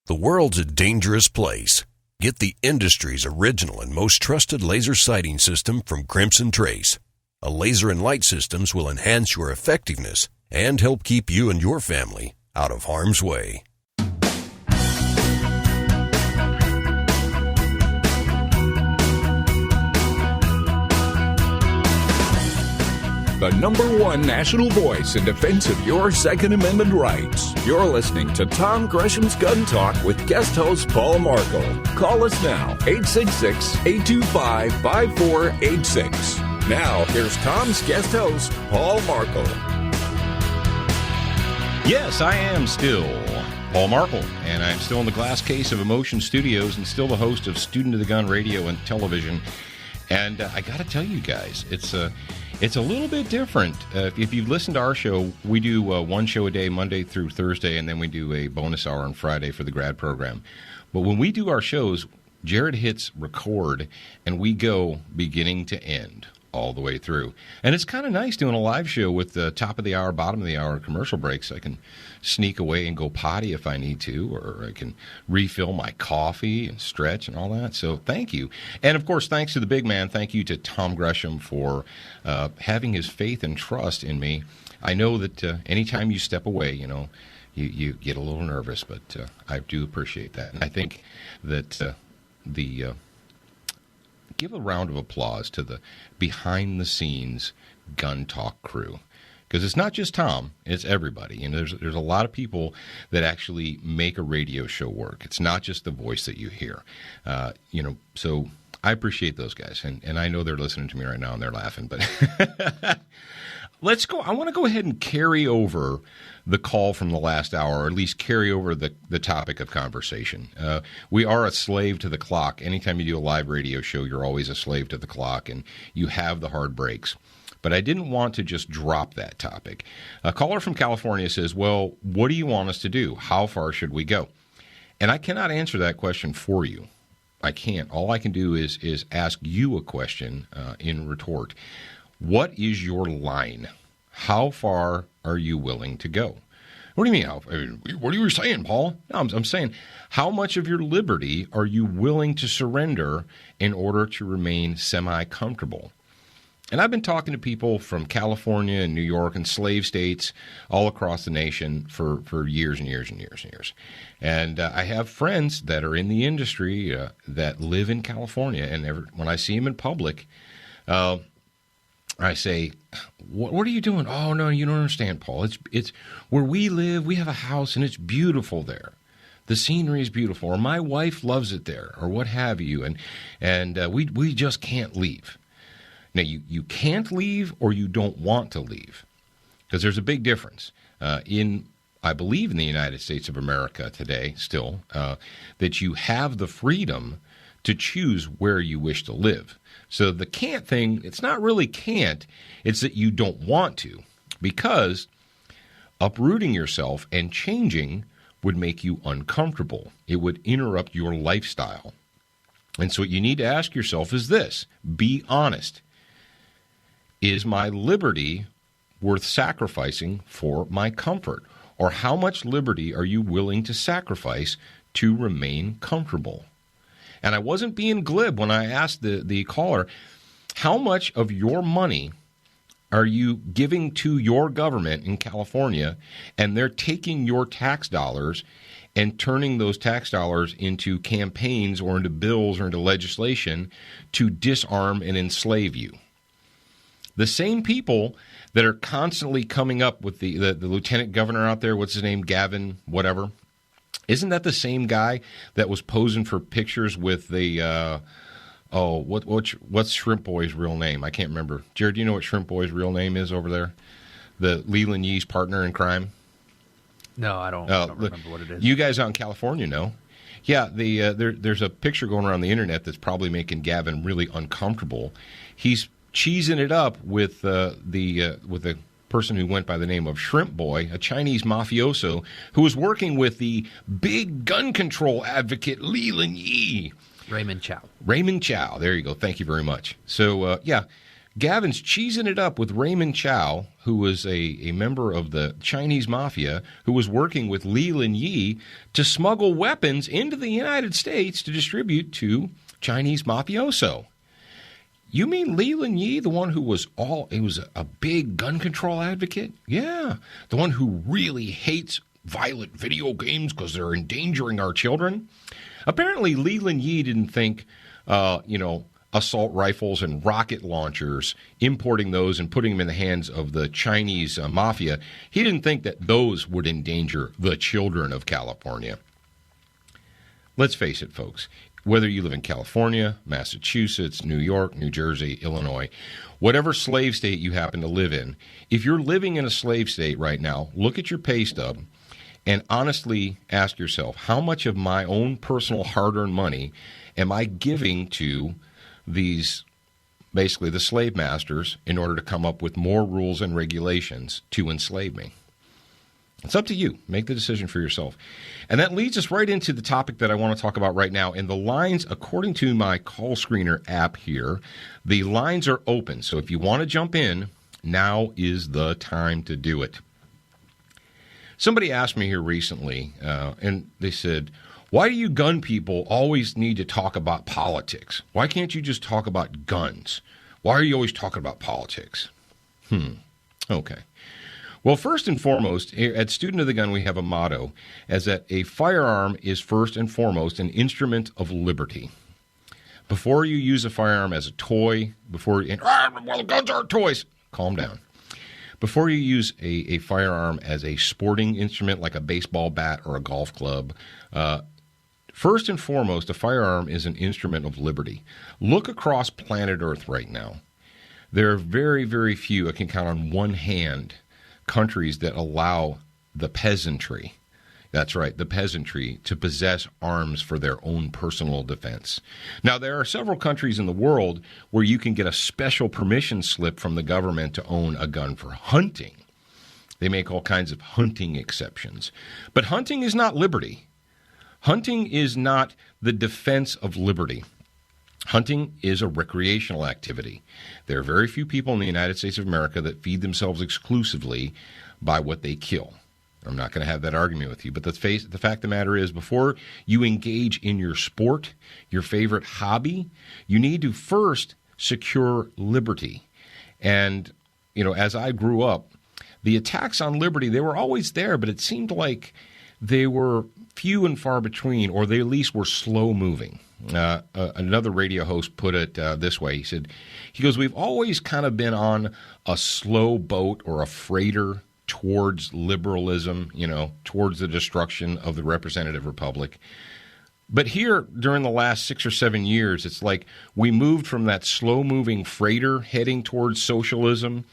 The world's a dangerous place. Get the industry's original and most trusted laser sighting system from Crimson Trace. A laser and light systems will enhance your effectiveness and help keep you and your family out of harm's way. The #1 national voice in defense of your Second Amendment rights. You're listening to Tom Gresham's Gun Talk with guest host Paul Markel. Call us now, 866-825-5486. Now, here's Tom's guest host, Paul Markel. Yes, I am still Paul Markel, and I'm still in the glass case of Emotion Studios and still the host of Student of the Gun Radio and Television. And I got to tell you guys, it's a little bit different. If you've listened to our show, we do one show a day, Monday through Thursday, and then we do a bonus hour on Friday for the grad program. But when we do our shows, Jared hits record, and we go beginning to end all the way through. And it's kind of nice doing a live show with the top of the hour, bottom of the hour commercial breaks. I can sneak away and go potty if I need to, or I can refill my coffee and stretch and all that. So thank you. And, of course, thanks to the big man. Thank you to Tom Gresham for having his faith and trust in me. I know that anytime you step away, you get a little nervous, but I do appreciate that. And I think that give a round of applause to the behind-the-scenes Gun Talk crew. Because it's not just Tom, it's everybody. And there's a lot of people that actually make a radio show work. It's not just the voice that you hear. So I appreciate those guys. And I know they're listening to me right now and they're laughing. But let's go. I want to go ahead and carry over the call from the last hour, or at least carry over the topic of conversation. We are a slave to the clock. Anytime you do a live radio show, you're always a slave to the clock, and you have the hard breaks. But I didn't want to just drop that topic. A caller from California says, well, what do you want us to do? How far should we go? And I cannot answer that question for you. I can't. All I can do is ask you a question in retort. What is your line? How far are you willing to go? What do you mean? What are you saying, Paul? No, I'm saying, how much of your liberty are you willing to surrender in order to remain semi-comfortable? And I've been talking to people from California and New York and slave states all across the nation for years and years and years and years. And I have friends that are in the industry that live in California. And when I see them in public, I say, what are you doing? Oh, no, you don't understand, Paul. It's where we live. We have a house, and it's beautiful there. The scenery is beautiful. Or my wife loves it there, or what have you. And we just can't leave. Now, you can't leave or you don't want to leave, because there's a big difference. I believe in the United States of America today still, that you have the freedom to choose where you wish to live. So the can't thing, it's not really can't, it's that you don't want to, because uprooting yourself and changing would make you uncomfortable. It would interrupt your lifestyle. And so what you need to ask yourself is this: be honest. Is my liberty worth sacrificing for my comfort? Or how much liberty are you willing to sacrifice to remain comfortable? And I wasn't being glib when I asked the caller, how much of your money are you giving to your government in California, and they're taking your tax dollars and turning those tax dollars into campaigns or into bills or into legislation to disarm and enslave you? The same people that are constantly coming up with the lieutenant governor out there, what's his name, Gavin, whatever, isn't that the same guy that was posing for pictures with the, what's Shrimp Boy's real name? I can't remember. Jared, do you know what Shrimp Boy's real name is over there? The Leland Yee's partner in crime? No, I don't remember what it is. You guys out in California know. Yeah, there's a picture going around the internet that's probably making Gavin really uncomfortable. He's cheesing it up with the person who went by the name of Shrimp Boy, a Chinese mafioso who was working with the big gun control advocate Leland Yee. Raymond Chow. Raymond Chow. There you go. Thank you very much. So, Gavin's cheesing it up with Raymond Chow, who was a member of the Chinese mafia, who was working with Li Linyi to smuggle weapons into the United States to distribute to Chinese mafioso. You mean Li Linyi, the one who was a big gun control advocate? Yeah, the one who really hates violent video games because they're endangering our children? Apparently, Li Linyi didn't think, assault rifles and rocket launchers, importing those and putting them in the hands of the Chinese mafia, he didn't think that those would endanger the children of California. Let's face it, folks. Whether you live in California, Massachusetts, New York, New Jersey, Illinois, whatever slave state you happen to live in, if you're living in a slave state right now, look at your pay stub and honestly ask yourself, how much of my own personal hard-earned money am I giving to these, basically the slave masters, in order to come up with more rules and regulations to enslave me? It's up to you. Make the decision for yourself. And that leads us right into the topic that I want to talk about right now. And the lines, according to my call screener app here, the lines are open. So if you want to jump in, now is the time to do it. Somebody asked me here recently, and they said, why do you gun people always need to talk about politics? Why can't you just talk about guns? Why are you always talking about politics? Okay. Well, first and foremost, at Student of the Gun, we have a motto as that a firearm is first and foremost an instrument of liberty. Before you use a firearm as a toy, well, guns aren't toys. Calm down. Before you use a firearm as a sporting instrument like a baseball bat or a golf club, first and foremost, a firearm is an instrument of liberty. Look across planet Earth right now. There are very, very few, I can count on one hand, countries that allow the peasantry, that's right, the peasantry, to possess arms for their own personal defense. Now, there are several countries in the world where you can get a special permission slip from the government to own a gun for hunting. They make all kinds of hunting exceptions. But hunting is not liberty. Hunting is not the defense of liberty. Hunting is a recreational activity. There are very few people in the United States of America that feed themselves exclusively by what they kill. I'm not going to have that argument with you, but the fact of the matter is, before you engage in your sport, your favorite hobby, you need to first secure liberty. And, as I grew up, the attacks on liberty, they were always there, but it seemed like they were few and far between, or they at least were slow-moving. Another radio host put it this way. He goes, we've always kind of been on a slow boat or a freighter towards liberalism, towards the destruction of the representative republic. But here, during the last 6 or 7 years, it's like we moved from that slow-moving freighter heading towards socialism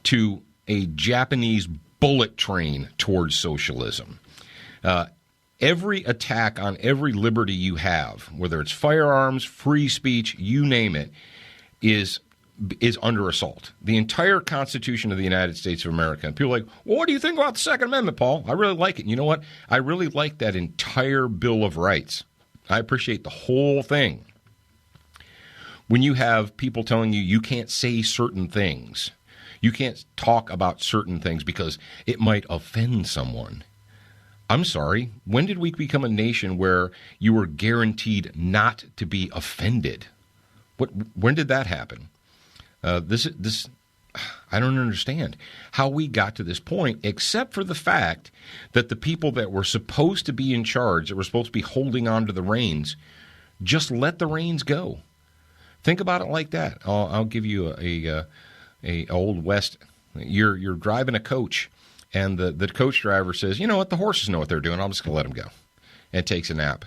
to a Japanese bullet train towards socialism. Every attack on every liberty you have, whether it's firearms, free speech, you name it, is under assault. The entire Constitution of the United States of America. And people are like, well, what do you think about the Second Amendment, Paul? I really like it. And you know what? I really like that entire Bill of Rights. I appreciate the whole thing. When you have people telling you can't say certain things, you can't talk about certain things because it might offend someone. I'm sorry, when did we become a nation where you were guaranteed not to be offended? When did that happen? This I don't understand how we got to this point, except for the fact that the people that were supposed to be in charge, that were supposed to be holding on to the reins, just let the reins go. Think about it like that. I'll give you a Old West. You're driving a coach. And the coach driver says, you know what, the horses know what they're doing. I'm just going to let them go. And takes a nap.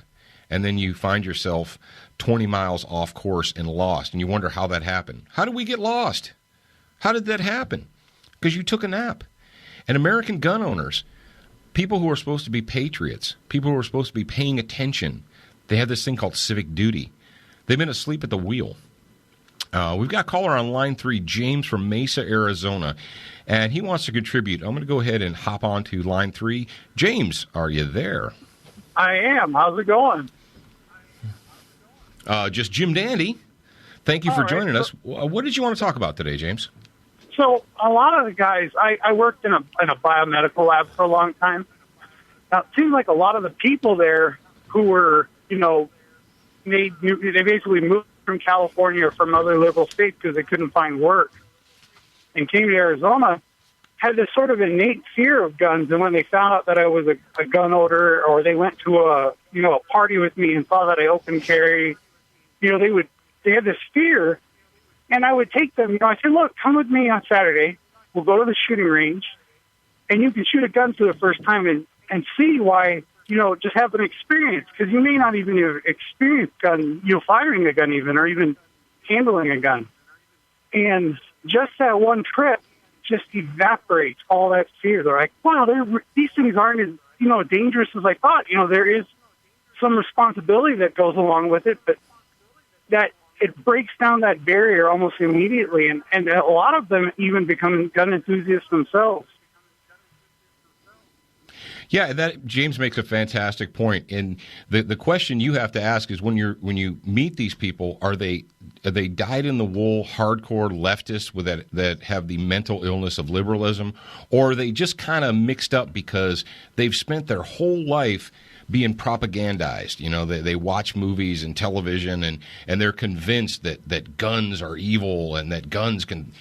And then you find yourself 20 miles off course and lost. And you wonder how that happened. How did we get lost? How did that happen? Because you took a nap. And American gun owners, people who are supposed to be patriots, people who are supposed to be paying attention, they have this thing called civic duty. They've been asleep at the wheel. We've got a caller on line 3, James from Mesa, Arizona, and he wants to contribute. I'm going to go ahead and hop on to line 3. James, are you there? I am. How's it going? Just Jim Dandy. Thank you for joining us. What did you want to talk about today, James? So a lot of the guys, I worked in a biomedical lab for a long time. Now, it seems like a lot of the people there who were, they basically moved from California or from other liberal states because they couldn't find work and came to Arizona, had this sort of innate fear of guns. And when they found out that I was a gun owner, or they went to a party with me and saw that I open carry, they had this fear. And I would take them, I said, look, come with me on Saturday. We'll go to the shooting range, and you can shoot a gun for the first time and see why, just have an experience. Because you may not even have experienced firing a gun even, or even handling a gun. And just that one trip just evaporates all that fear. They're like, wow, these things aren't as, dangerous as I thought. There is some responsibility that goes along with it, but that it breaks down that barrier almost immediately, and a lot of them even become gun enthusiasts themselves. Yeah, that James makes a fantastic point. And the question you have to ask is when you meet these people, are they dyed-in-the-wool, hardcore leftists that have the mental illness of liberalism, or are they just kind of mixed up because they've spent their whole life being propagandized? They watch movies and television, and they're convinced that guns are evil and that guns can,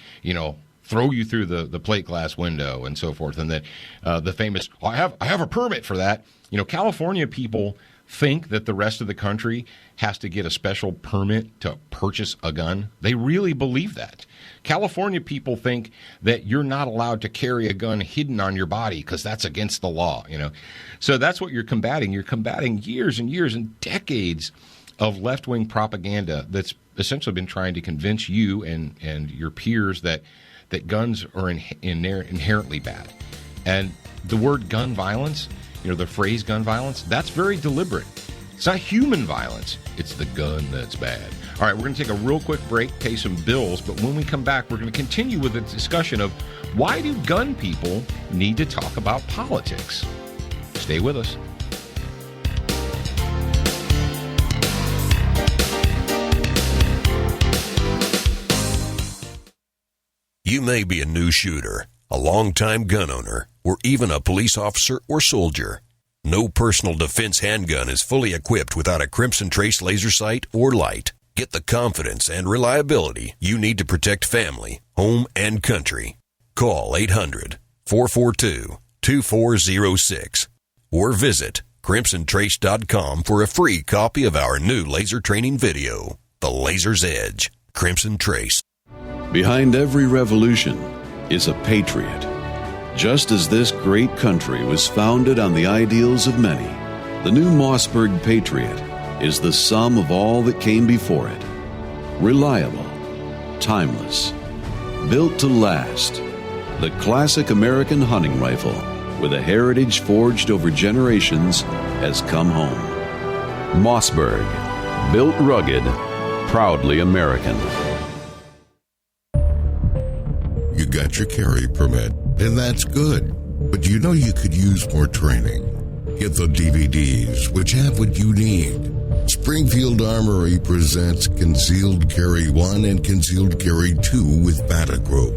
throw you through the plate glass window and so forth, and that the famous, I have a permit for that. California people think that the rest of the country has to get a special permit to purchase a gun. They really believe that. California people think that you're not allowed to carry a gun hidden on your body because that's against the law, So that's what you're combating. You're combating years and years and decades of left-wing propaganda that's essentially been trying to convince you and your peers that guns are inherently bad. And the word gun violence, the phrase gun violence, that's very deliberate. It's not human violence. It's the gun that's bad. All right, we're going to take a real quick break, pay some bills, but when we come back, we're going to continue with the discussion of why do gun people need to talk about politics? Stay with us. You may be a new shooter, a longtime gun owner, or even a police officer or soldier. No personal defense handgun is fully equipped without a Crimson Trace laser sight or light. Get the confidence and reliability you need to protect family, home, and country. Call 800-442-2406 or visit crimsontrace.com for a free copy of our new laser training video, The Laser's Edge, Crimson Trace. Behind every revolution is a patriot. Just as this great country was founded on the ideals of many, the new Mossberg Patriot is the sum of all that came before it. Reliable, timeless, built to last. The classic American hunting rifle with a heritage forged over generations has come home. Mossberg, built rugged, proudly American. You got your carry permit, and that's good. But you could use more training. Get the DVDs, which have what you need. Springfield Armory presents Concealed Carry 1 and Concealed Carry 2 with Bata Group.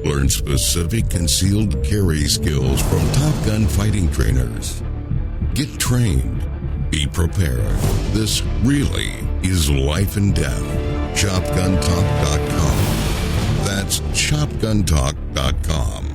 Learn specific concealed carry skills from Top Gun fighting trainers. Get trained. Be prepared. This really is life and death. ShopGunTalk.com. That's ShopGunTalk.com.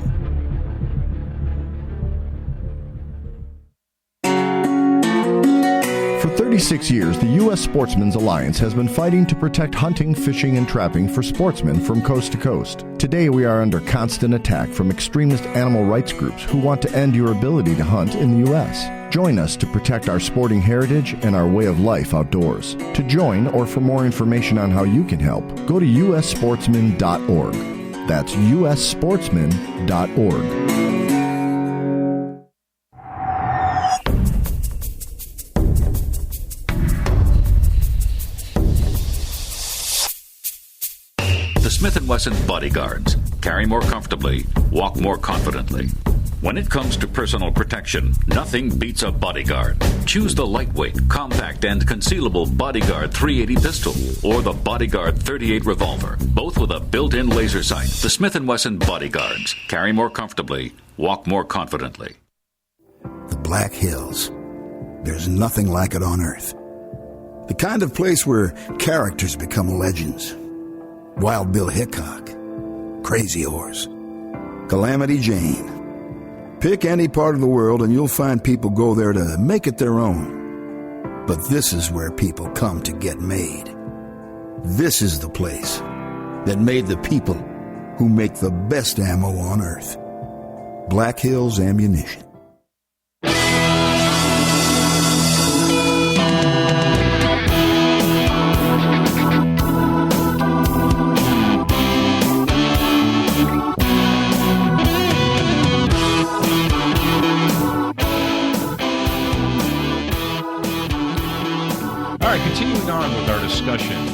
For 36 years, the U.S. Sportsmen's Alliance has been fighting to protect hunting, fishing, and trapping for sportsmen from coast to coast. Today, we are under constant attack from extremist animal rights groups who want to end your ability to hunt in the U.S. Join us to protect our sporting heritage and our way of life outdoors. To join or for more information on how you can help, go to ussportsman.org. That's ussportsman.org. The Smith & Wesson Bodyguards. Carry more comfortably, walk more confidently. When it comes to personal protection, nothing beats a Bodyguard. Choose the lightweight, compact, and concealable Bodyguard 380 pistol or the Bodyguard 38 revolver, both with a built-in laser sight. The Smith & Wesson Bodyguards. Carry more comfortably, walk more confidently. The Black Hills. There's nothing like it on Earth. The kind of place where characters become legends. Wild Bill Hickok, Crazy Horse, Calamity Jane. Pick any part of the world and you'll find people go there to make it their own. But this is where people come to get made. This is the place that made the people who make the best ammo on Earth. Black Hills Ammunition. Continuing on with our discussion,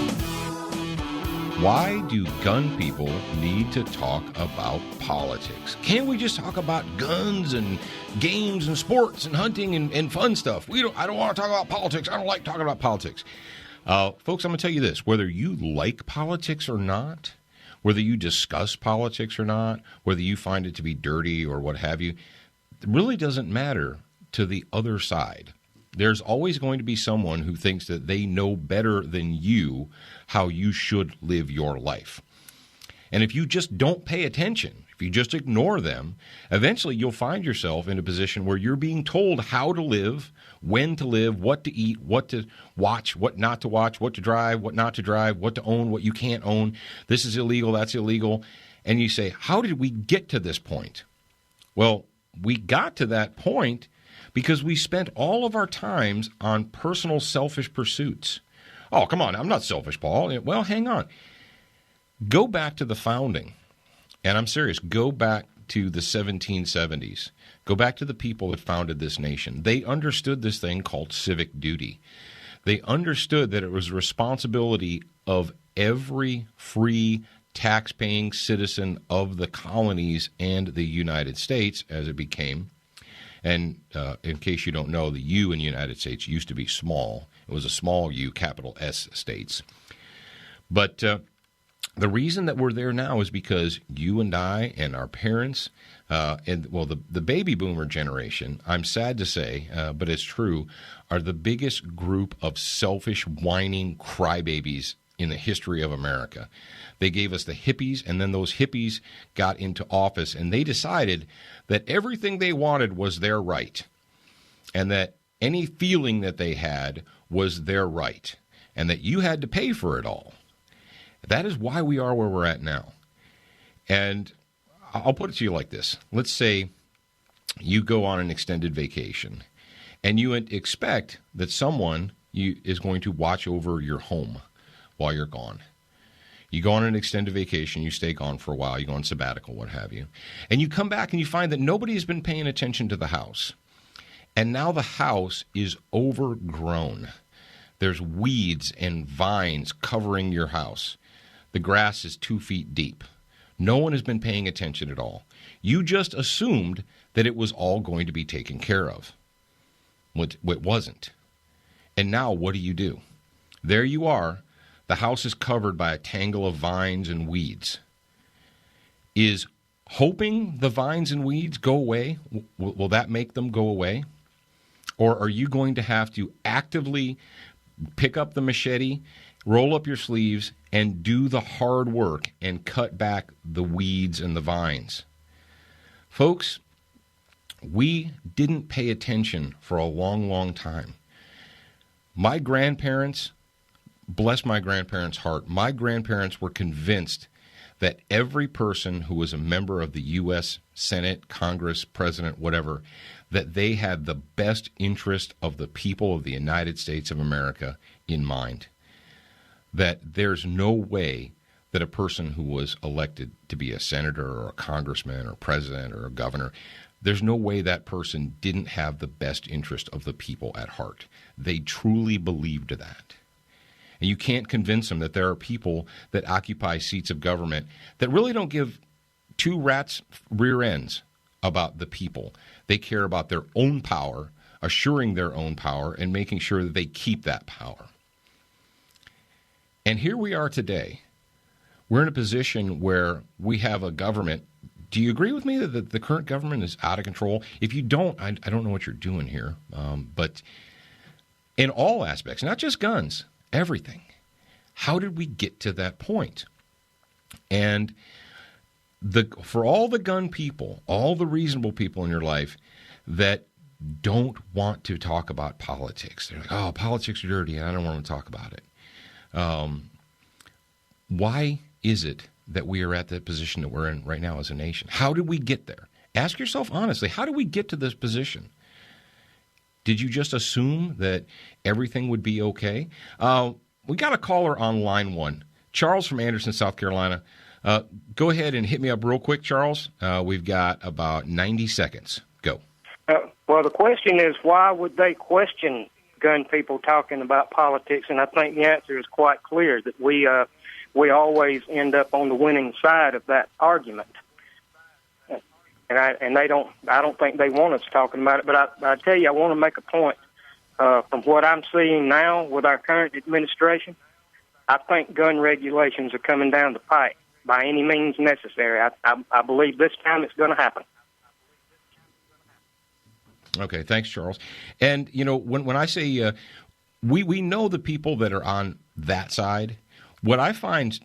why do gun people need to talk about politics? Can't we just talk about guns and games and sports and hunting and fun stuff? I don't want to talk about politics. I don't like talking about politics. Folks, I'm going to tell you this. Whether you like politics or not, whether you discuss politics or not, whether you find it to be dirty or what have you, it really doesn't matter to the other side. There's always going to be someone who thinks that they know better than you how you should live your life. And if you just don't pay attention, if you just ignore them, eventually you'll find yourself in a position where you're being told how to live, when to live, what to eat, what to watch, what not to watch, what to drive, what not to drive, what to own, what you can't own. This is illegal, that's illegal. And you say, how did we get to this point? Well, we got to that point because we spent all of our times on personal selfish pursuits. Oh, come on, I'm not selfish, Paul. Well, hang on. Go back to the founding, and I'm serious, go back to the 1770s. Go back to the people that founded this nation. They understood this thing called civic duty. They understood that it was the responsibility of every free tax-paying citizen of the colonies and the United States as it became. And in case you don't know, the U in the United States used to be small. It was a small U, capital S states. But the reason that we're there now is because you and I and our parents, the baby boomer generation, I'm sad to say, but it's true, are the biggest group of selfish, whining crybabies in the history of America. They gave us the hippies, and then those hippies got into office, and they decided that everything they wanted was their right, and that any feeling that they had was their right, and that you had to pay for it all. That is why we are where we're at now. And I'll put it to you like this. Let's say you go on an extended vacation, and you expect that someone is going to watch over your home while you're gone. You go on an extended vacation, you stay gone for a while, you go on sabbatical, what have you, and you come back and you find that nobody has been paying attention to the house. And now the house is overgrown. There's weeds and vines covering your house. The grass is 2 feet deep. No one has been paying attention at all. You just assumed that it was all going to be taken care of. It wasn't. And now what do? There you are. The house is covered by a tangle of vines and weeds. Is hoping the vines and weeds go away, will that make them go away? Or are you going to have to actively pick up the machete, roll up your sleeves, and do the hard work and cut back the weeds and the vines? Folks, we didn't pay attention for a long, long time. My grandparents, bless my grandparents' heart, my grandparents were convinced that every person who was a member of the U.S. Senate, Congress, President, whatever, that they had the best interest of the people of the United States of America in mind. That there's no way that a person who was elected to be a senator or a congressman or president or a governor, there's no way that person didn't have the best interest of the people at heart. They truly believed that. And you can't convince them that there are people that occupy seats of government that really don't give two rats' rear ends about the people. They care about their own power, assuring their own power, and making sure that they keep that power. And here we are today. We're in a position where we have a government. Do you agree with me that the current government is out of control? If you don't, I don't know what you're doing here. But in all aspects, not just guns, everything. How did we get to that point? And for all the gun people, all the reasonable people in your life that don't want to talk about politics, they're like, oh, politics are dirty, and I don't want to talk about it. Why is it that we are at the position that we're in right now as a nation? How did we get there? Ask yourself honestly, how did we get to this position? Did you just assume that everything would be okay? We got a caller on line 1. Charles from Anderson, South Carolina. Go ahead and hit me up real quick, Charles. We've got about 90 seconds. Go. Well, the question is, why would they question gun people talking about politics? And I think the answer is quite clear, that we always end up on the winning side of that argument. And I don't think they want us talking about it. But I tell you, I want to make a point. From what I'm seeing now with our current administration, I think gun regulations are coming down the pipe by any means necessary. I believe this time it's going to happen. Okay, thanks, Charles. And, you know, when I say we know the people that are on that side, what I find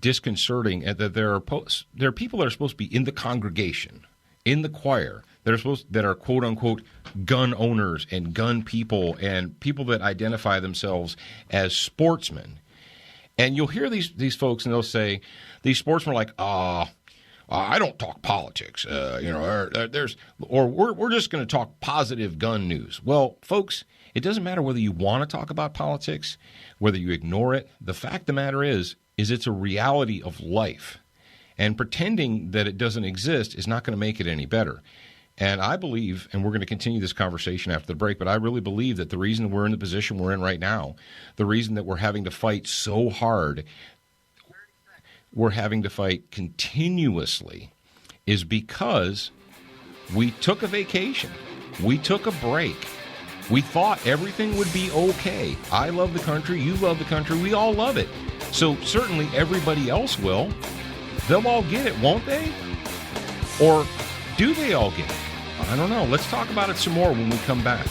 disconcerting is that there are people that are supposed to be in the congregation, in the choir, that are quote unquote gun owners and gun people and people that identify themselves as sportsmen. And you'll hear these folks, and they'll say, these sportsmen are like, I don't talk politics, or we're just going to talk positive gun news. Well, folks, it doesn't matter whether you want to talk about politics, whether you ignore it. The fact of the matter is it's a reality of life. And pretending that it doesn't exist is not going to make it any better. And I believe, and we're going to continue this conversation after the break, but I really believe that the reason we're in the position we're in right now, the reason that we're having to fight so hard, we're having to fight continuously, is because we took a vacation. We took a break. We thought everything would be okay. I love the country. You love the country. We all love it. So certainly everybody else will. They'll all get it, won't they? Or do they all get it? I don't know. Let's talk about it some more when we come back.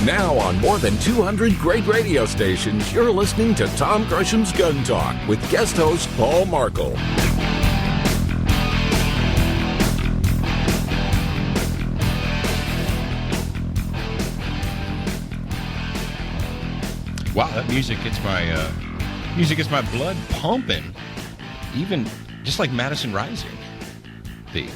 Now on more than 200 great radio stations, you're listening to Tom Gresham's Gun Talk with guest host Paul Markel. Wow, that music gets my blood pumping. Even just like Madison Rising, the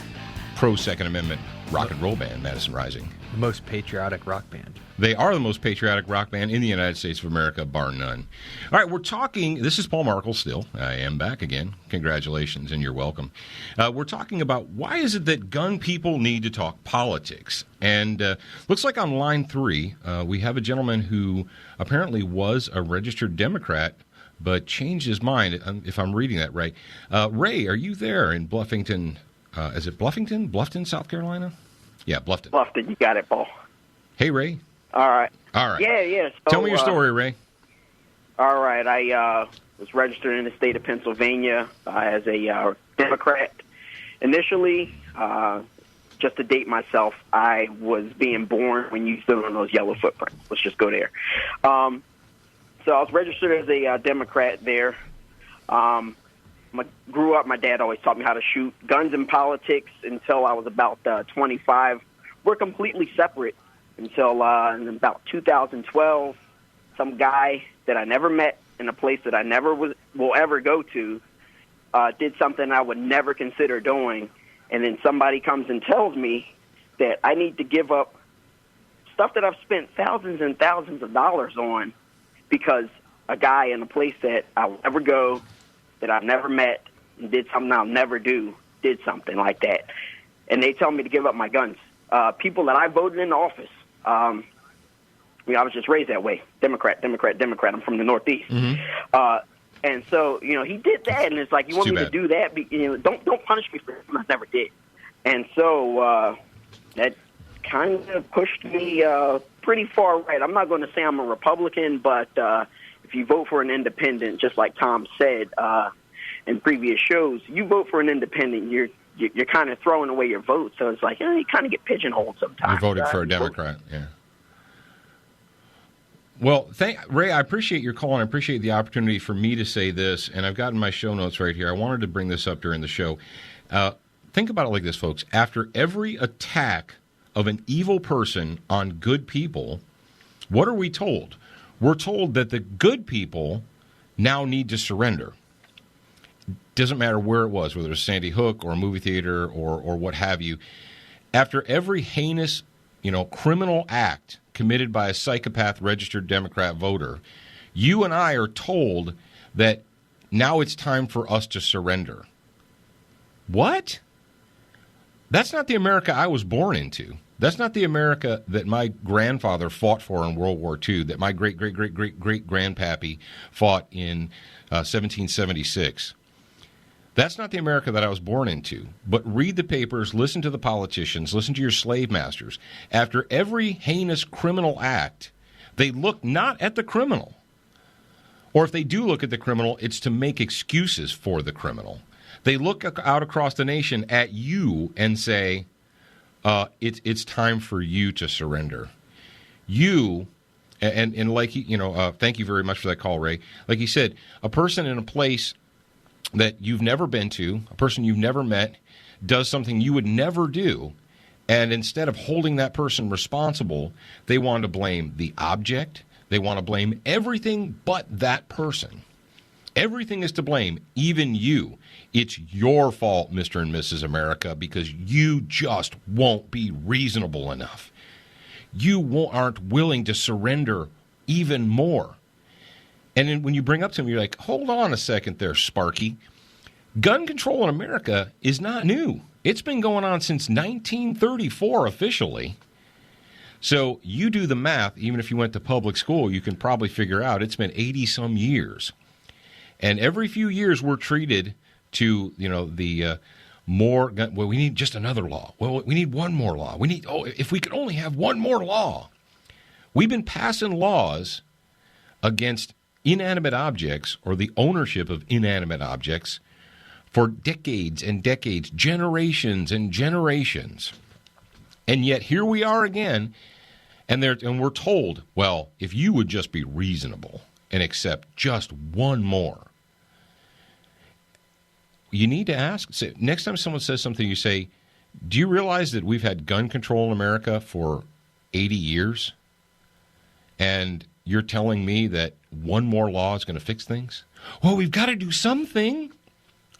pro-Second Amendment rock and roll band, Madison Rising. The most patriotic rock band. They are the most patriotic rock band in the United States of America, bar none. All right, we're talking, this is Paul Markel still. I am back again. Congratulations, and you're welcome. We're talking about why is it that gun people need to talk politics? And looks like on line 3, we have a gentleman who apparently was a registered Democrat, but changed his mind, if I'm reading that right. Ray, are you there in Bluffington? Is it Bluffington? Bluffton, South Carolina? Yeah, Bluffton. Bluffton, you got it, Paul. Hey, Ray. All right. Yeah. So, tell me your story, Ray. All right. I was registered in the state of Pennsylvania as a Democrat. Initially, just to date myself, I was being born when you stood on those yellow footprints. Let's just go there. So I was registered as a Democrat there. Grew up, my dad always taught me how to shoot. Guns and politics until I was about 25 were completely separate until in about 2012, some guy that I never met in a place that I never will ever go to did something I would never consider doing, and then somebody comes and tells me that I need to give up stuff that I've spent thousands and thousands of dollars on because a guy in a place that I'll never go, that I've never met, and did something I'll never do, did something like that, and they tell me to give up my guns. People that I voted in office, I was just raised that way, Democrat. I'm from the Northeast. Mm-hmm. And so, he did that, and it's like, you want me to do that? Don't punish me for something I never did. And so that kind of pushed me pretty far right. I'm not going to say I'm a Republican, but if you vote for an independent, just like Tom said in previous shows, you vote for an indendependent, you're kind of throwing away your vote. So it's like, you kind of get pigeonholed sometimes. You're voting for a Democrat, yeah. Well, Ray, I appreciate your call, and I appreciate the opportunity for me to say this, and I've gotten my show notes right here. I wanted to bring this up during the show. Think about it like this, folks. After every attack of an evil person on good people, what are we told? We're told that the good people now need to surrender. Doesn't matter where it was, whether it was Sandy Hook or a movie theater or what have you. After every heinous, criminal act committed by a psychopath registered Democrat voter, you and I are told that now it's time for us to surrender. What? That's not the America I was born into. That's not the America that my grandfather fought for in World War II, that my great-great-great-great-great-grandpappy fought in 1776. That's not the America that I was born into. But read the papers, listen to the politicians, listen to your slave masters. After every heinous criminal act, they look not at the criminal. Or if they do look at the criminal, it's to make excuses for the criminal. They look out across the nation at you and say, it's time for you to surrender. You, and like, thank you very much for that call, Ray. Like you said, a person in a place that you've never been to, a person you've never met, does something you would never do, and instead of holding that person responsible, they want to blame the object. They want to blame everything but that person. Everything is to blame, even you. It's your fault, Mr. and Mrs. America, because you just won't be reasonable enough. You aren't willing to surrender even more. And then when you bring up to them, you're like, hold on a second there, Sparky. Gun control in America is not new. It's been going on since 1934 officially. So you do the math, even if you went to public school, you can probably figure out it's been 80-some years. And every few years we're treated to, more gun. Well, we need just another law. Well, we need one more law. If we could only have one more law. We've been passing laws against inanimate objects or the ownership of inanimate objects for decades and decades, generations and generations. And yet here we are again, and we're told, well, if you would just be reasonable and accept just one more. You need to ask, next time someone says something, you say, do you realize that we've had gun control in America for 80 years? And you're telling me that one more law is going to fix things? Well, we've got to do something.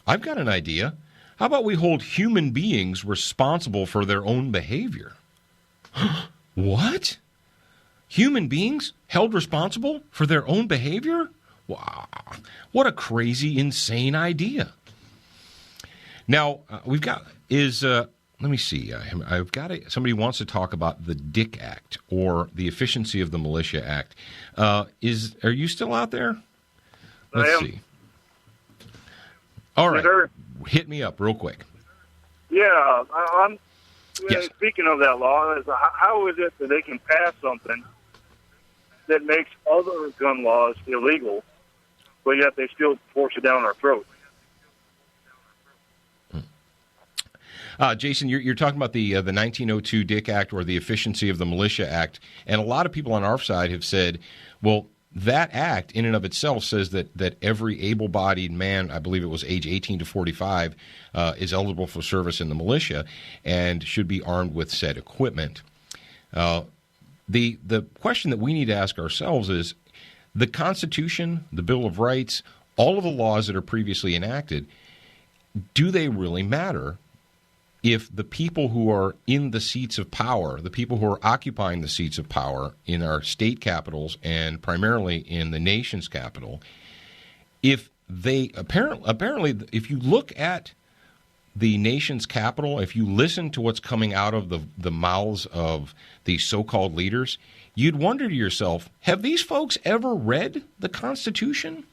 I've got an idea. How about we hold human beings responsible for their own behavior? What? Human beings held responsible for their own behavior? Wow. What a crazy, insane idea. Now, we've got, let me see, I've got somebody wants to talk about the Dick Act or the Efficiency of the Militia Act. Are you still out there? Let's see. All right. Yes, hit me up real quick. Yeah, I'm yes. Speaking of that law, how is it that they can pass something that makes other gun laws illegal, but yet they still force it down our throats? Jason, you're talking about the 1902 Dick Act or the Efficiency of the Militia Act, and a lot of people on our side have said, well, that act in and of itself says that every able-bodied man, I believe it was age 18 to 45, is eligible for service in the militia and should be armed with said equipment. The question that we need to ask ourselves is, the Constitution, the Bill of Rights, all of the laws that are previously enacted, do they really matter if the people who are in the seats of power, the people who are occupying the seats of power in our state capitals and primarily in the nation's capital, if they apparently, if you look at the nation's capital, if you listen to what's coming out of the mouths of these so-called leaders, you'd wonder to yourself, have these folks ever read the Constitution?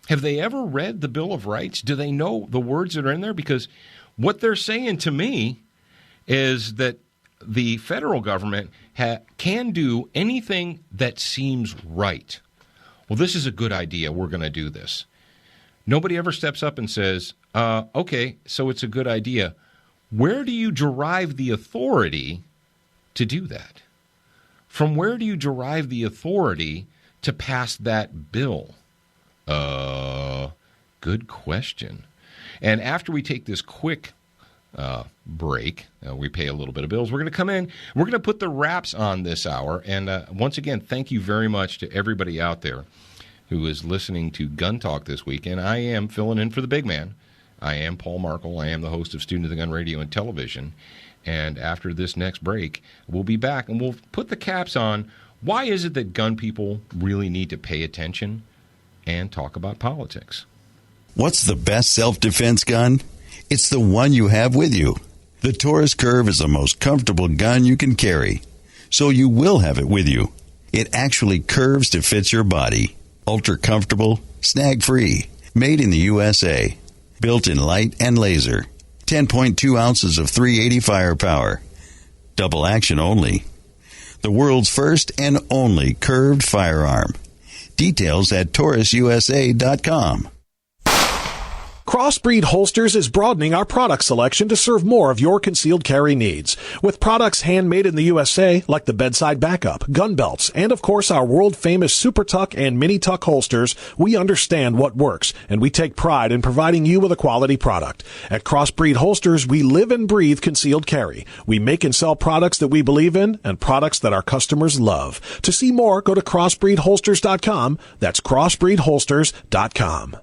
Have they ever read the Bill of Rights? Do they know the words that are in there? Because what they're saying to me is that the federal government can do anything that seems right. Well, this is a good idea. We're going to do this. Nobody ever steps up and says, okay, so it's a good idea. Where do you derive the authority to do that? From where do you derive the authority to pass that bill? Good question. And after we take this quick break, we pay a little bit of bills, we're going to come in, we're going to put the wraps on this hour. And once again, thank you very much to everybody out there who is listening to Gun Talk this week. And I am filling in for the big man. I am Paul Markel. I am the host of Student of the Gun Radio and Television. And after this next break, we'll be back and we'll put the caps on why is it that gun people really need to pay attention and talk about politics. What's the best self-defense gun? It's the one you have with you. The Taurus Curve is the most comfortable gun you can carry, so you will have it with you. It actually curves to fit your body. Ultra comfortable, snag-free, made in the USA. Built in light and laser. 10.2 ounces of 380 firepower. Double action only. The world's first and only curved firearm. Details at TaurusUSA.com. Crossbreed Holsters is broadening our product selection to serve more of your concealed carry needs. With products handmade in the USA, like the bedside backup, gun belts, and of course our world-famous Super Tuck and Mini Tuck holsters, we understand what works, and we take pride in providing you with a quality product. At Crossbreed Holsters, we live and breathe concealed carry. We make and sell products that we believe in and products that our customers love. To see more, go to crossbreedholsters.com. That's crossbreedholsters.com.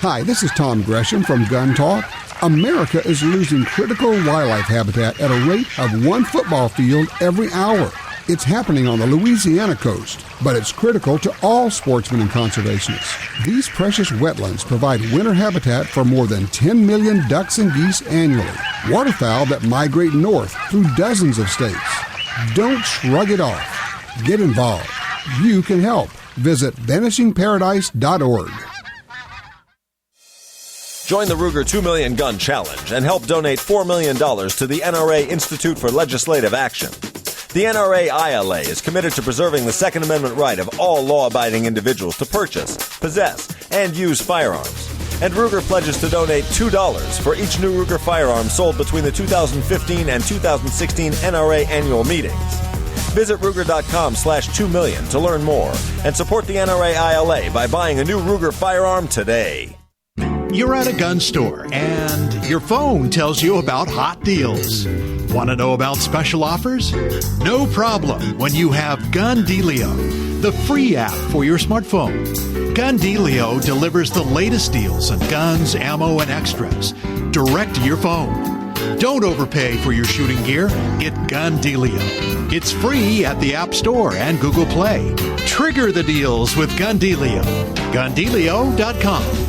Hi, this is Tom Gresham from Gun Talk. America is losing critical wildlife habitat at a rate of 1 football field every hour. It's happening on the Louisiana coast, but it's critical to all sportsmen and conservationists. These precious wetlands provide winter habitat for more than 10 million ducks and geese annually, waterfowl that migrate north through dozens of states. Don't shrug it off. Get involved. You can help. Visit vanishingparadise.org. Join the Ruger 2 Million Gun Challenge and help donate $4 million to the NRA Institute for Legislative Action. The NRA ILA is committed to preserving the Second Amendment right of all law-abiding individuals to purchase, possess, and use firearms. And Ruger pledges to donate $2 for each new Ruger firearm sold between the 2015 and 2016 NRA annual meetings. Visit Ruger.com/2 million to learn more and support the NRA ILA by buying a new Ruger firearm today. You're at a gun store and your phone tells you about hot deals. Want to know about special offers? No problem when you have GunDealio, the free app for your smartphone. GunDealio delivers the latest deals on guns, ammo, and extras direct to your phone. Don't overpay for your shooting gear. Get GunDealio. It's free at the App Store and Google Play. Trigger the deals with GunDealio. GunDealio.com.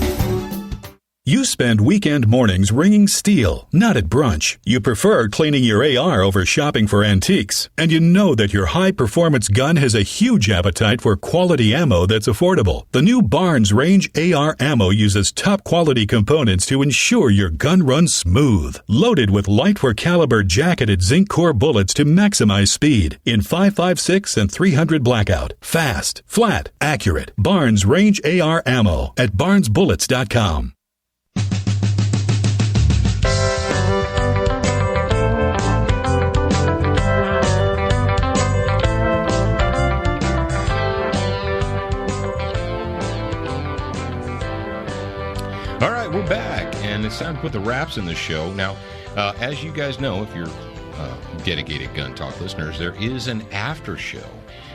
You spend weekend mornings ringing steel, not at brunch. You prefer cleaning your AR over shopping for antiques. And you know that your high-performance gun has a huge appetite for quality ammo that's affordable. The new Barnes Range AR ammo uses top-quality components to ensure your gun runs smooth. Loaded with light-for-caliber jacketed zinc core bullets to maximize speed. In 5.56 and 300 blackout. Fast, flat, accurate. Barnes Range AR ammo at barnesbullets.com. All right, we're back, and it's time to put the wraps in the show. Now, as you guys know, if you're dedicated Gun Talk listeners, there is an after show.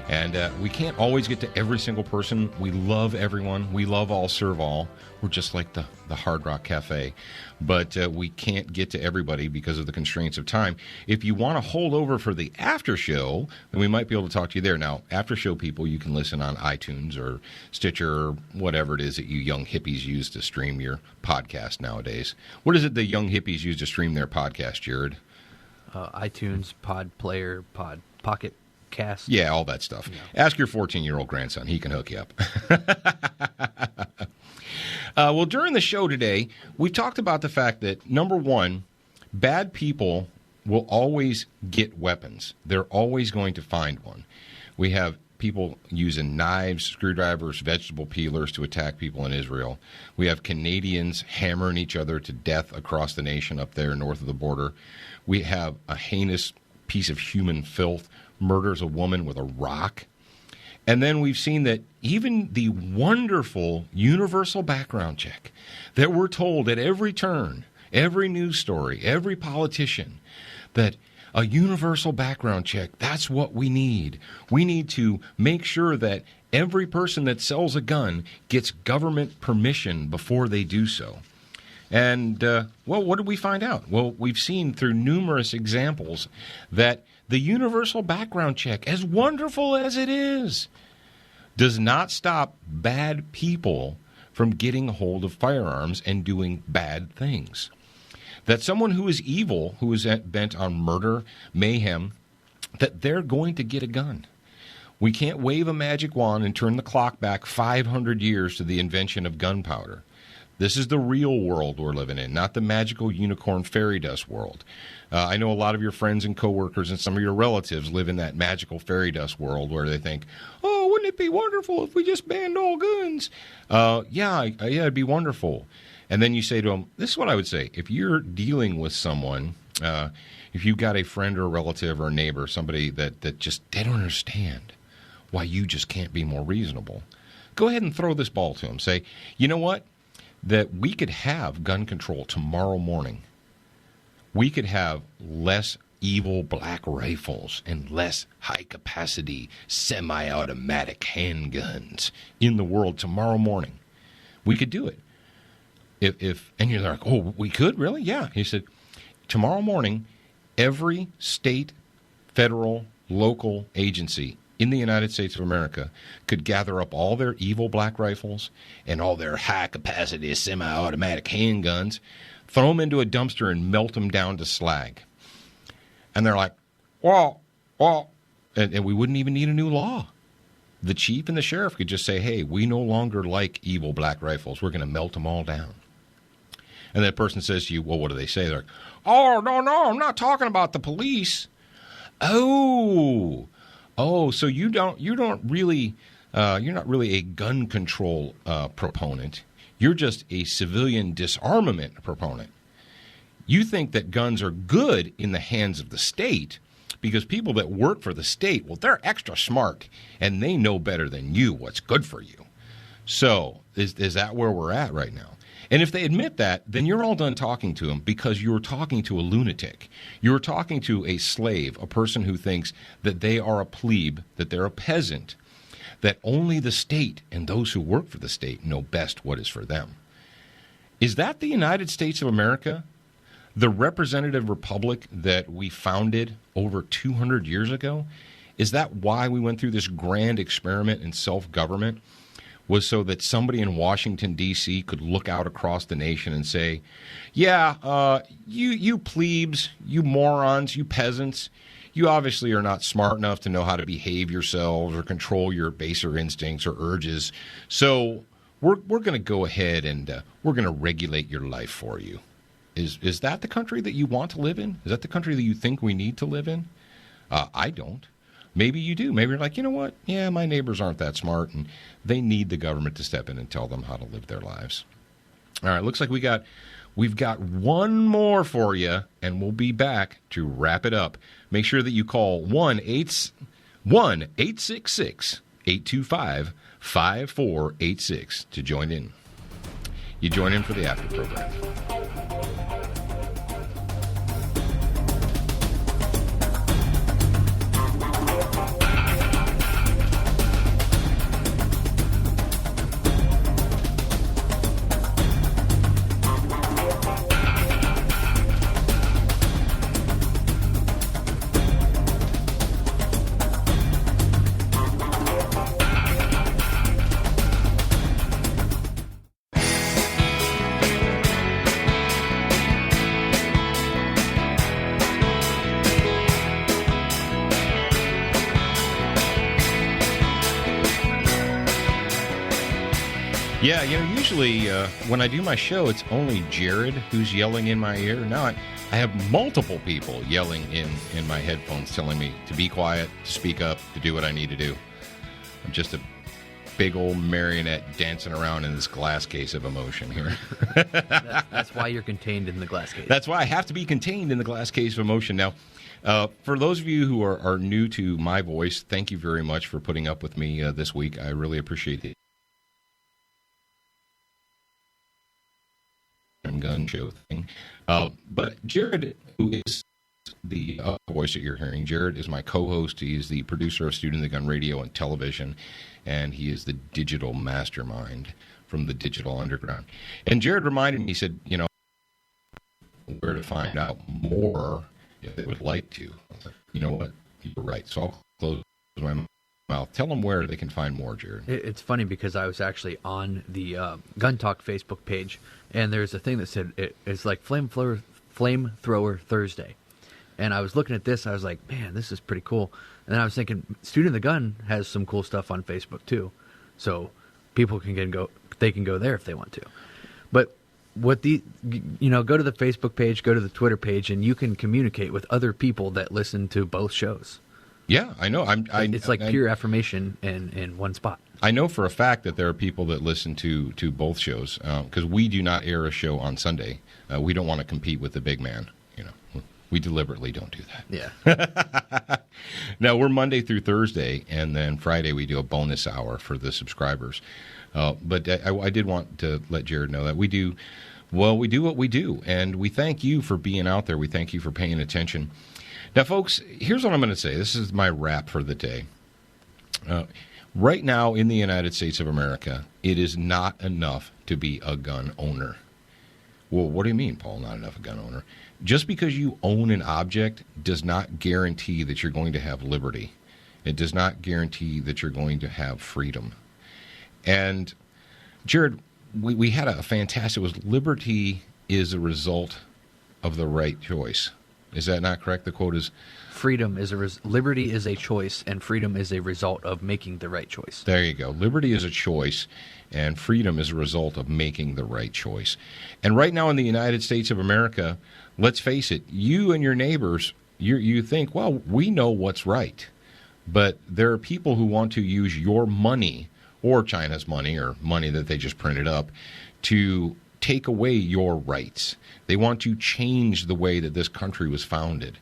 And we can't always get to every single person. We love everyone. We love all, serve all. We're just like the Hard Rock Cafe. But we can't get to everybody because of the constraints of time. If you want to hold over for the after show, then we might be able to talk to you there. Now, after show people, you can listen on iTunes or Stitcher or whatever it is that you young hippies use to stream your podcast nowadays. What is it the young hippies use to stream their podcast, Jared? iTunes, Pod Player, Pocket Cast. Yeah, all that stuff. Yeah. Ask your 14-year-old grandson. He can hook you up. Well, during the show today, we talked about the fact that, number one, bad people will always get weapons. They're always going to find one. We have people using knives, screwdrivers, vegetable peelers to attack people in Israel. We have Canadians hammering each other to death across the nation up there north of the border. We have a heinous piece of human filth murders a woman with a rock. And then we've seen that even the wonderful universal background check that we're told at every turn, every news story, every politician, that a universal background check, that's what we need. We need to make sure that every person that sells a gun gets government permission before they do so. And, well, what did we find out? Well, we've seen through numerous examples that the universal background check, as wonderful as it is, does not stop bad people from getting a hold of firearms and doing bad things. That someone who is evil, who is bent on murder, mayhem, that they're going to get a gun. We can't wave a magic wand and turn the clock back 500 years to the invention of gunpowder. This is the real world we're living in, not the magical unicorn fairy dust world. I know a lot of your friends and coworkers and some of your relatives live in that magical fairy dust world where they think, oh, wouldn't it be wonderful if we just banned all guns? Yeah, it'd be wonderful. And then you say to them, this is what I would say. If you're dealing with someone, if you've got a friend or a relative or a neighbor, somebody that just, they don't understand why you just can't be more reasonable, go ahead and throw this ball to them. Say, you know what? That we could have gun control tomorrow morning. We could have less evil black rifles and less high-capacity semi-automatic handguns in the world tomorrow morning. We could do it. If and you're like, oh, we could? Really? Yeah. He said, tomorrow morning, every state, federal, local agency in the United States of America could gather up all their evil black rifles and all their high-capacity semi-automatic handguns, throw them into a dumpster and melt them down to slag. And they're like, well, and we wouldn't even need a new law. The chief and the sheriff could just say, hey, we no longer like evil black rifles. We're going to melt them all down. And that person says to you, well, what do they say? They're like, oh, no, I'm not talking about the police. Oh, so you're not really a gun control proponent. You're just a civilian disarmament proponent. You think that guns are good in the hands of the state because people that work for the state, well, they're extra smart and they know better than you what's good for you. So is that where we're at right now? And if they admit that, then you're all done talking to them because you're talking to a lunatic. You're talking to a slave, a person who thinks that they are a plebe, that they're a peasant, that only the state and those who work for the state know best what is for them. Is that the United States of America? The representative republic that we founded over 200 years ago? Is that why we went through this grand experiment in self-government? Was so that somebody in Washington, D.C. could look out across the nation and say, yeah, you plebes, you morons, you peasants, you obviously are not smart enough to know how to behave yourselves or control your baser instincts or urges. So we're going to go ahead and we're going to regulate your life for you. Is that the country that you want to live in? Is that the country that you think we need to live in? I don't. Maybe you do. Maybe you're like, you know what? Yeah, my neighbors aren't that smart, and they need the government to step in and tell them how to live their lives. All right, looks like we've got one more for you, and we'll be back to wrap it up. Make sure that you call 1-866-825-5486 to join in. You join in for the after program. Yeah, usually when I do my show, it's only Jared who's yelling in my ear. Now I have multiple people yelling in my headphones telling me to be quiet, to speak up, to do what I need to do. I'm just a big old marionette dancing around in this glass case of emotion here. That's why you're contained in the glass case. That's why I have to be contained in the glass case of emotion. Now, for those of you who are new to my voice, thank you very much for putting up with me this week. I really appreciate it. Gun show thing. But Jared, who is the voice that you're hearing, Jared is my co-host. He is the producer of Student of the Gun Radio and Television, and he is the digital mastermind from the Digital Underground. And Jared reminded me, he said, where to find out more if they would like to. I was like, you know what? You're right. So I'll close my mouth. Tell them where they can find more, Jared. It's funny because I was actually on the GUNTALK Facebook page, and there's a thing that said it's like Flamethrower Thursday. And I was looking at this, I was like, man, this is pretty cool. And then I was thinking, Student of the Gun has some cool stuff on Facebook too. So people can go there if they want to. But go to the Facebook page, go to the Twitter page, and you can communicate with other people that listen to both shows. Yeah, I know. It's like pure affirmation in one spot. I know for a fact that there are people that listen to both shows because we do not air a show on Sunday. We don't want to compete with the big man. We deliberately don't do that. Yeah. Now, we're Monday through Thursday, and then Friday we do a bonus hour for the subscribers. But I did want to let Jared know that we do what we do, and we thank you for being out there. We thank you for paying attention. Now, folks, here's what I'm going to say. This is my wrap for the day. Right now in the United States of America, it is not enough to be a gun owner. Well, what do you mean, Paul, not enough a gun owner? Just because you own an object does not guarantee that you're going to have liberty. It does not guarantee that you're going to have freedom. And, Jared, we had a fantastic, it was liberty is a result of the right choice. Is that not correct? The quote is... Liberty is a choice, and freedom is a result of making the right choice. There you go. Liberty is a choice, and freedom is a result of making the right choice. And right now in the United States of America, let's face it, you and your neighbors, you think, well, we know what's right. But there are people who want to use your money, or China's money, or money that they just printed up, to take away your rights. They want to change the way that this country was founded.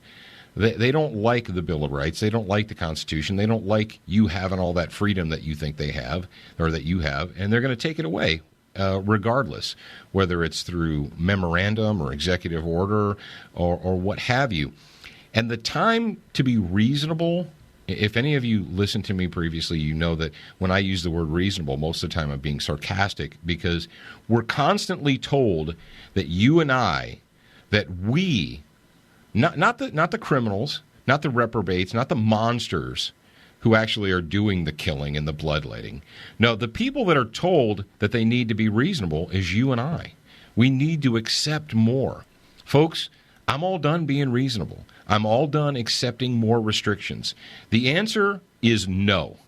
They don't like the Bill of Rights. They don't like the Constitution. They don't like you having all that freedom that you think they have, or that you have, and they're going to take it away regardless, whether it's through memorandum or executive order or what have you. And the time to be reasonable, if any of you listened to me previously, you know that when I use the word reasonable, most of the time I'm being sarcastic because we're constantly told that you and I, that we... Not the criminals, not the reprobates, not the monsters who actually are doing the killing and the bloodletting. No, the people that are told that they need to be reasonable is you and I. We need to accept more. Folks, I'm all done being reasonable. I'm all done accepting more restrictions. The answer is no.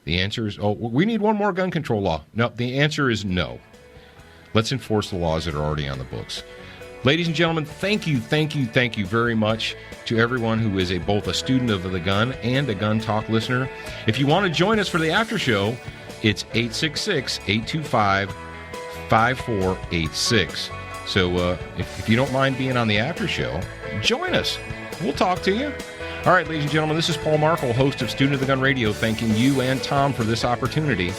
The answer is, we need one more gun control law. No, the answer is no. Let's enforce the laws that are already on the books. Ladies and gentlemen, thank you very much to everyone who is both a student of the gun and a Gun Talk listener. If you want to join us for the after show, it's 866-825-5486. So if you don't mind being on the after show, join us. We'll talk to you. All right, ladies and gentlemen, this is Paul Markel, host of Student of the Gun Radio, thanking you and Tom for this opportunity.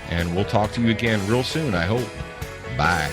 And we'll talk to you again real soon, I hope. Bye.